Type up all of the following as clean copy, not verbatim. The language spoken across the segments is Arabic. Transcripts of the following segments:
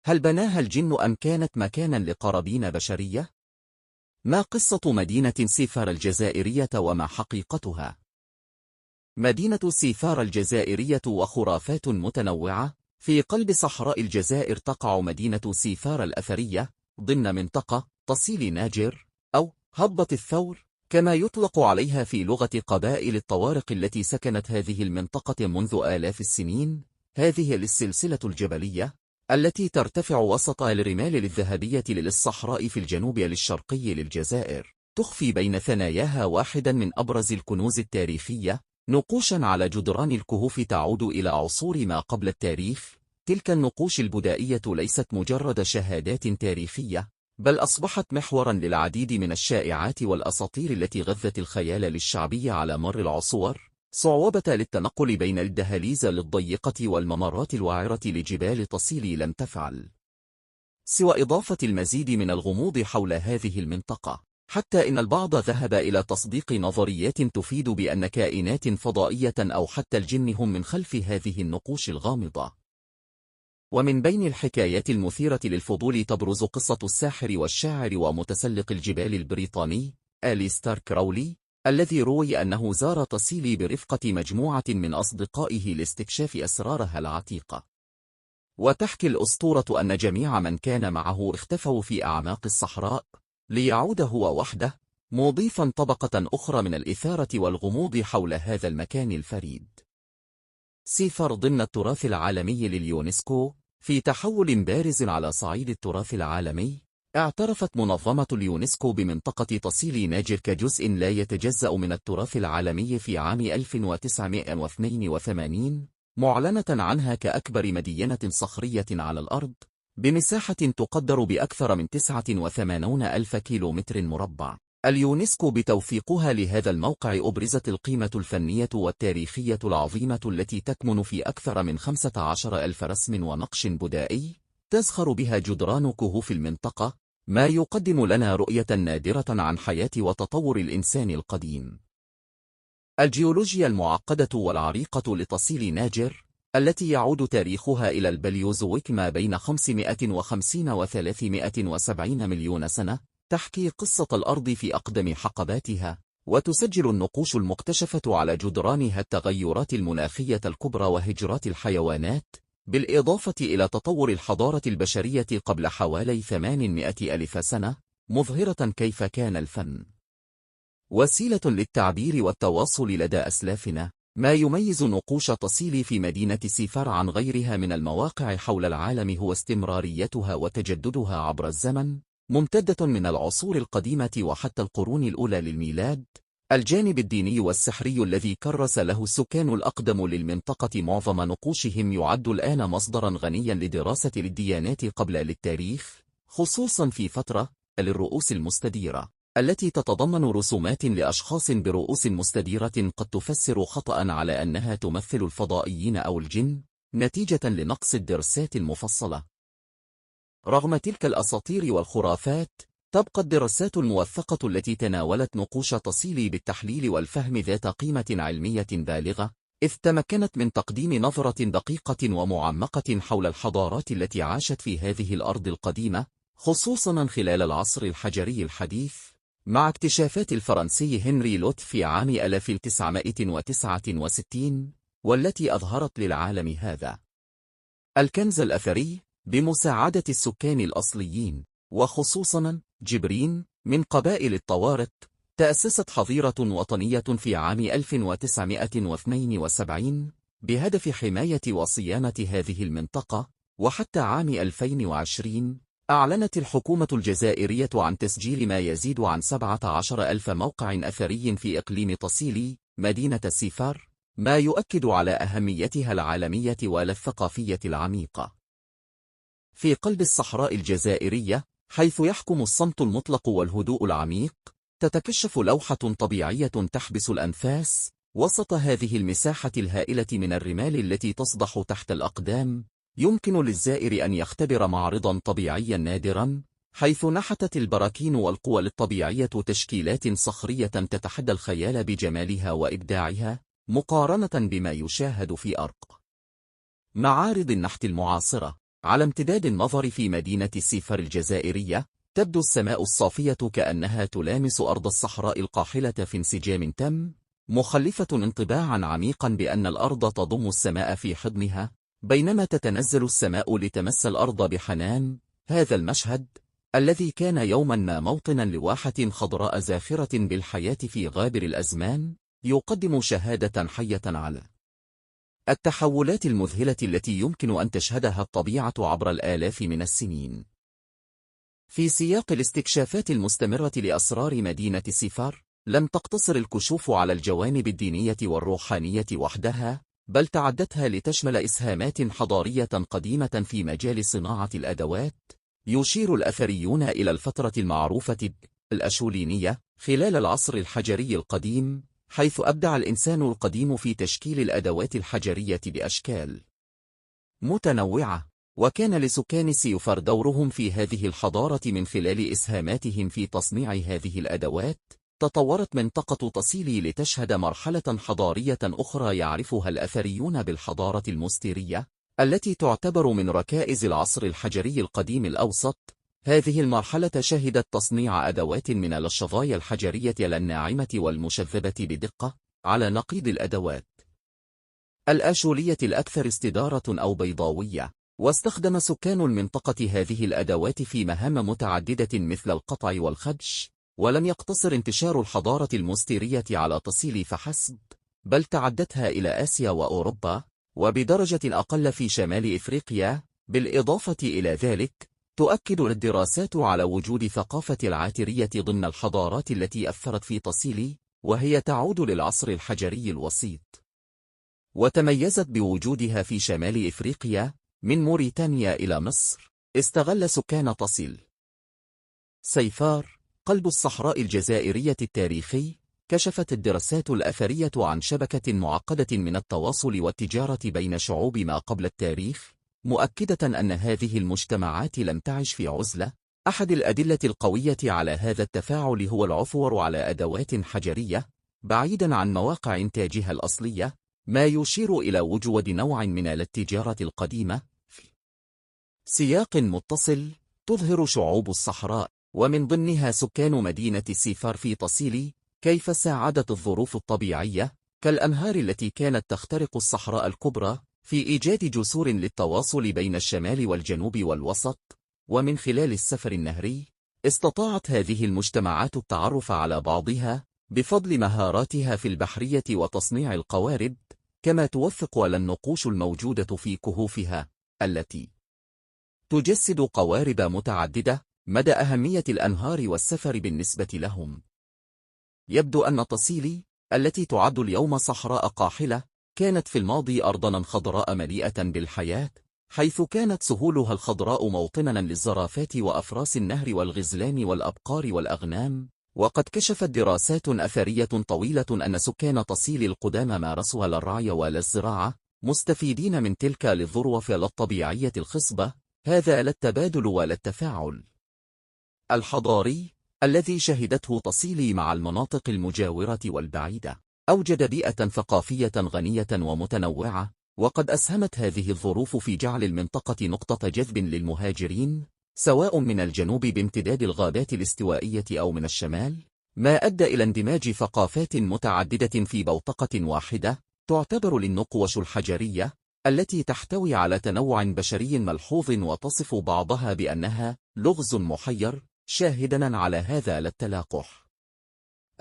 هل بناها الجن أم كانت مكانا لقرابين بشرية؟ ما قصة مدينة سيفار الجزائرية وما حقيقتها؟ مدينة سيفار الجزائرية وخرافات متنوعة. في قلب صحراء الجزائر تقع مدينة سيفار الأثرية ضمن منطقة تصيل ناجر أو هضبة الثور كما يطلق عليها في لغة قبائل الطوارق التي سكنت هذه المنطقة منذ آلاف السنين. هذه السلسلة الجبلية التي ترتفع وسط الرمال الذهبية للصحراء في الجنوب الشرقي للجزائر تخفي بين ثناياها واحدا من أبرز الكنوز التاريخية، نقوشا على جدران الكهوف تعود إلى عصور ما قبل التاريخ. تلك النقوش البدائية ليست مجرد شهادات تاريخية، بل أصبحت محورا للعديد من الشائعات والأساطير التي غذت الخيال للشعبي على مر العصور. صعوبة للتنقل بين الدهاليز الضيقة والممرات الوعرة لجبال تصيل لم تفعل سوى إضافة المزيد من الغموض حول هذه المنطقة، حتى إن البعض ذهب إلى تصديق نظريات تفيد بأن كائنات فضائية أو حتى الجن هم من خلف هذه النقوش الغامضة. ومن بين الحكايات المثيرة للفضول تبرز قصة الساحر والشاعر ومتسلق الجبال البريطاني أليستر كراولي، الذي روي أنه زار تصيلي برفقة مجموعة من أصدقائه لاستكشاف أسرارها العتيقة. وتحكي الأسطورة أن جميع من كان معه اختفوا في أعماق الصحراء ليعود هو وحده، مضيفا طبقة أخرى من الإثارة والغموض حول هذا المكان الفريد. سيفار ضمن التراث العالمي لليونسكو. في تحول بارز على صعيد التراث العالمي، اعترفت منظمة اليونسكو بمنطقة تصيل ناجر كجزء لا يتجزأ من التراث العالمي في عام 1982، معلنة عنها كأكبر مدينة صخرية على الأرض بمساحة تقدر بأكثر من 89,000 كيلومتر مربع. اليونسكو بتوثيقها لهذا الموقع أبرزت القيمة الفنية والتاريخية العظيمة التي تكمن في أكثر من 15,000 رسم ونقش بدائي تزخر بها جدران كهوف المنطقة، ما يقدم لنا رؤية نادرة عن حياة وتطور الإنسان القديم. الجيولوجيا المعقدة والعريقة لتصيل ناجر، التي يعود تاريخها إلى البليوزويك ما بين 550 و 370 مليون سنة، تحكي قصة الأرض في أقدم حقباتها، وتسجل النقوش المكتشفة على جدرانها التغيرات المناخية الكبرى وهجرات الحيوانات، بالإضافة إلى تطور الحضارة البشرية قبل حوالي 800 ألف سنة، مظهرة كيف كان الفن وسيلة للتعبير والتواصل لدى أسلافنا. ما يميز نقوش تصيل في مدينة سيفار عن غيرها من المواقع حول العالم هو استمراريتها وتجددها عبر الزمن، ممتدة من العصور القديمة وحتى القرون الأولى للميلاد. الجانب الديني والسحري الذي كرس له السكان الأقدم للمنطقة معظم نقوشهم يعد الآن مصدرا غنيا لدراسة الديانات قبل للتاريخ، خصوصا في فترة للرؤوس المستديرة التي تتضمن رسومات لأشخاص برؤوس مستديرة قد تفسر خطأ على أنها تمثل الفضائيين أو الجن، نتيجة لنقص الدراسات المفصلة. رغم تلك الأساطير والخرافات، تبقى الدراسات الموثقة التي تناولت نقوش تصيل بالتحليل والفهم ذات قيمة علمية بالغة، إذ تمكنت من تقديم نظرة دقيقة ومعمقة حول الحضارات التي عاشت في هذه الأرض القديمة، خصوصا خلال العصر الحجري الحديث، مع اكتشافات الفرنسي هنري لوت في عام 1969، والتي أظهرت للعالم هذا الكنز الأثري بمساعدة السكان الأصليين، وخصوصا جبرين من قبائل الطوارق. تأسست حظيرة وطنية في عام 1972 بهدف حماية وصيانة هذه المنطقة، وحتى عام 2020 أعلنت الحكومة الجزائرية عن تسجيل ما يزيد عن 17,000 موقع أثري في إقليم تصيل مدينة سيفار، ما يؤكد على أهميتها العالمية والثقافية العميقة. في قلب الصحراء الجزائرية، حيث يحكم الصمت المطلق والهدوء العميق، تتكشف لوحة طبيعية تحبس الأنفاس وسط هذه المساحة الهائلة من الرمال التي تصدح تحت الأقدام. يمكن للزائر أن يختبر معرضا طبيعيا نادرا، حيث نحتت البراكين والقوى الطبيعية تشكيلات صخرية تتحدى الخيال بجمالها وإبداعها، مقارنة بما يشاهد في أرق معارض النحت المعاصرة. على امتداد النظر في مدينة سيفر الجزائرية، تبدو السماء الصافية كأنها تلامس أرض الصحراء القاحلة في انسجام تام، مخلفة انطباعا عميقا بأن الأرض تضم السماء في حضنها، بينما تتنزل السماء لتمس الأرض بحنان. هذا المشهد، الذي كان يوما ما موطنا لواحة خضراء زاخرة بالحياة في غابر الأزمان، يقدم شهادة حية على التحولات المذهلة التي يمكن أن تشهدها الطبيعة عبر الآلاف من السنين. في سياق الاستكشافات المستمرة لأسرار مدينة سيفار، لم تقتصر الكشوف على الجوانب الدينية والروحانية وحدها، بل تعدتها لتشمل إسهامات حضارية قديمة في مجال صناعة الأدوات. يشير الأثريون إلى الفترة المعروفة الأشولينية خلال العصر الحجري القديم، حيث أبدع الإنسان القديم في تشكيل الأدوات الحجرية بأشكال متنوعة، وكان لسكان سيفار دورهم في هذه الحضارة من خلال إسهاماتهم في تصنيع هذه الأدوات. تطورت منطقة تصيلي لتشهد مرحلة حضارية أخرى يعرفها الأثريون بالحضارة المستيرية، التي تعتبر من ركائز العصر الحجري القديم الأوسط. هذه المرحلة شهدت تصنيع أدوات من الشظايا الحجرية الناعمة والمشذبة بدقة، على نقيض الأدوات الآشولية الأكثر استدارة أو بيضاوية. واستخدم سكان المنطقة هذه الأدوات في مهام متعددة مثل القطع والخدش، ولم يقتصر انتشار الحضارة المستيرية على تصيل فحسب، بل تعدتها إلى آسيا وأوروبا، وبدرجة أقل في شمال إفريقيا. بالإضافة إلى ذلك، تؤكد الدراسات على وجود ثقافة العاترية ضمن الحضارات التي أثرت في تصيل، وهي تعود للعصر الحجري الوسيط، وتميزت بوجودها في شمال إفريقيا من موريتانيا إلى مصر. استغل سكان تصيل سيفار، قلب الصحراء الجزائرية التاريخي، كشفت الدراسات الأثرية عن شبكة معقدة من التواصل والتجارة بين شعوب ما قبل التاريخ، مؤكدة أن هذه المجتمعات لم تعش في عزلة. أحد الأدلة القوية على هذا التفاعل هو العثور على أدوات حجرية بعيدا عن مواقع إنتاجها الأصلية، ما يشير إلى وجود نوع من التجارة القديمة في سياق متصل. تظهر شعوب الصحراء، ومن ضمنها سكان مدينة سيفار في تصيل، كيف ساعدت الظروف الطبيعية كالأنهار التي كانت تخترق الصحراء الكبرى في إيجاد جسور للتواصل بين الشمال والجنوب والوسط. ومن خلال السفر النهري، استطاعت هذه المجتمعات التعرف على بعضها بفضل مهاراتها في البحرية وتصنيع القوارب، كما توثق النقوش الموجودة في كهوفها التي تجسد قوارب متعددة مدى أهمية الأنهار والسفر بالنسبة لهم. يبدو أن تصيل، التي تعد اليوم صحراء قاحلة، كانت في الماضي أرضا خضراء مليئة بالحياة، حيث كانت سهولها الخضراء موطنا للزرافات وأفراس النهر والغزلان والأبقار والأغنام. وقد كشفت دراسات أثرية طويلة أن سكان تصيل القدامى مارسوا لا الرعي ولا الزراعة، مستفيدين من تلك الظروف الطبيعية الخصبة. هذا لا التبادل ولا التفاعل الحضاري الذي شهدته تصيل مع المناطق المجاورة والبعيدة، أوجد بيئة ثقافية غنية ومتنوعة. وقد أسهمت هذه الظروف في جعل المنطقة نقطة جذب للمهاجرين، سواء من الجنوب بامتداد الغابات الاستوائية أو من الشمال، ما أدى إلى اندماج ثقافات متعددة في بوتقة واحدة. تعتبر النقوش الحجرية، التي تحتوي على تنوع بشري ملحوظ وتصف بعضها بأنها لغز محير، شاهداً على هذا التلاقح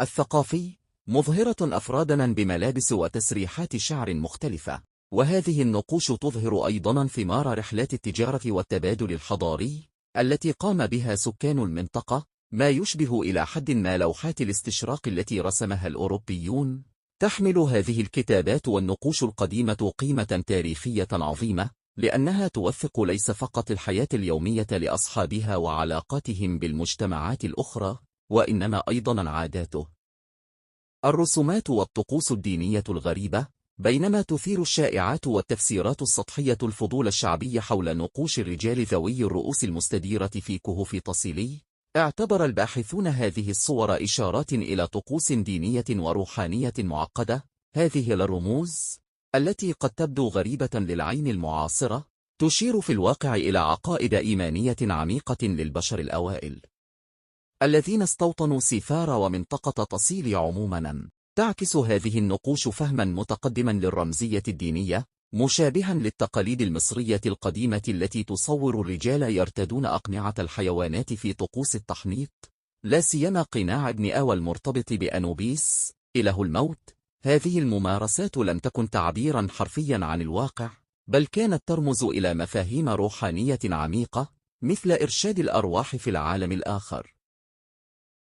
الثقافي، مظهرة أفراداً بملابس وتسريحات شعر مختلفة. وهذه النقوش تظهر أيضاً ثمار رحلات التجارة والتبادل الحضاري التي قام بها سكان المنطقة، ما يشبه إلى حد ما لوحات الاستشراق التي رسمها الأوروبيون. تحمل هذه الكتابات والنقوش القديمة قيمة تاريخية عظيمة، لأنها توثق ليس فقط الحياة اليومية لأصحابها وعلاقاتهم بالمجتمعات الأخرى، وإنما أيضاً عاداته، الرسومات والطقوس الدينية الغريبة. بينما تثير الشائعات والتفسيرات السطحية الفضول الشعبي حول نقوش الرجال ذوي الرؤوس المستديرة في كهوف تصيلي، اعتبر الباحثون هذه الصور إشارات إلى طقوس دينية وروحانية معقدة. هذه الرموز، التي قد تبدو غريبة للعين المعاصرة، تشير في الواقع إلى عقائد إيمانية عميقة للبشر الأوائل الذين استوطنوا سيفار ومنطقة تصيل عموماً. تعكس هذه النقوش فهماً متقدماً للرمزية الدينية، مشابهاً للتقاليد المصرية القديمة التي تصور الرجال يرتدون أقنعة الحيوانات في طقوس التحنيط، لا سيما قناع ابن آوى المرتبط بأنوبيس إله الموت. هذه الممارسات لم تكن تعبيراً حرفياً عن الواقع، بل كانت ترمز إلى مفاهيم روحانية عميقة، مثل إرشاد الأرواح في العالم الآخر.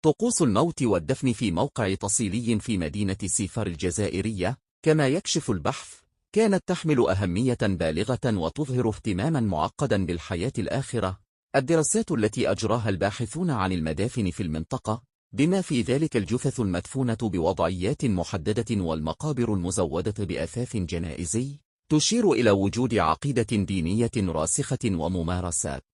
طقوس الموت والدفن في موقع تصيلي في مدينة سيفار الجزائرية، كما يكشف البحث، كانت تحمل أهمية بالغة وتظهر اهتماما معقدا بالحياة الآخرة. الدراسات التي أجراها الباحثون عن المدافن في المنطقة، بما في ذلك الجثث المدفونة بوضعيات محددة والمقابر المزودة بأثاث جنائزي، تشير إلى وجود عقيدة دينية راسخة وممارسات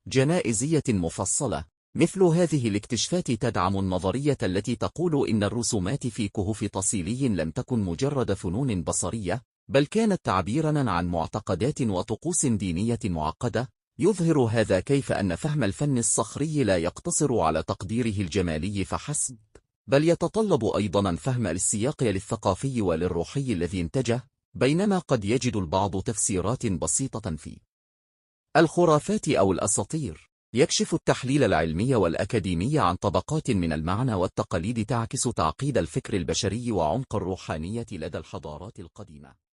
جنائزية مفصلة. مثل هذه الاكتشافات تدعم النظرية التي تقول إن الرسومات في كهوف تصيلي لم تكن مجرد فنون بصرية، بل كانت تعبيراً عن معتقدات وطقوس دينية معقدة. يظهر هذا كيف أن فهم الفن الصخري لا يقتصر على تقديره الجمالي فحسب، بل يتطلب أيضاً فهم السياق الثقافي والروحي الذي انتجه. بينما قد يجد البعض تفسيرات بسيطة في الخرافات أو الأساطير، يكشف التحليل العلمي والأكاديمي عن طبقات من المعنى والتقاليد تعكس تعقيد الفكر البشري وعمق الروحانية لدى الحضارات القديمة.